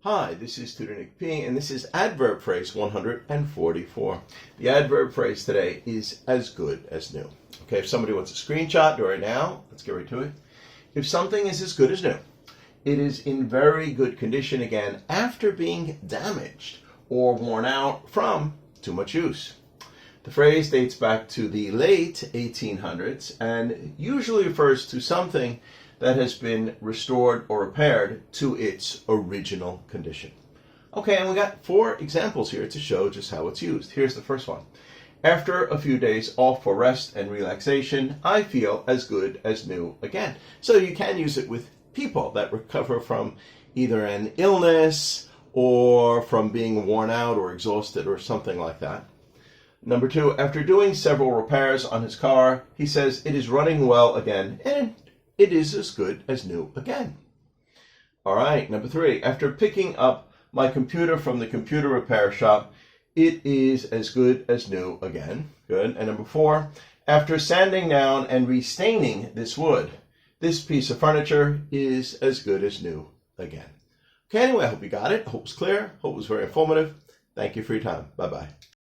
Hi, this is Tutor Nick P, and this is adverb phrase 144. The adverb phrase today is as good as new. Okay, if somebody wants a screenshot, do it right now. Let's get right to it. If something is as good as new, it is in very good condition again after being damaged or worn out from too much use. The phrase dates back to the late 1800s and usually refers to something that has been restored or repaired to its original condition. Okay, and we got 4 examples here to show just how it's used. Here's the first one. After a few days off for rest and relaxation, I feel as good as new again. So you can use it with people that recover from either an illness or from being worn out or exhausted or something like that. Number 2, after doing several repairs on his car, he says it is running well again and it is as good as new again. All right, number 3, after picking up my computer from the computer repair shop, it is as good as new again. Good. And number 4, after sanding down and restaining this wood, this piece of furniture is as good as new again. Okay, anyway, I hope you got it. I hope it's clear. I hope it was very informative. Thank you for your time. Bye-bye.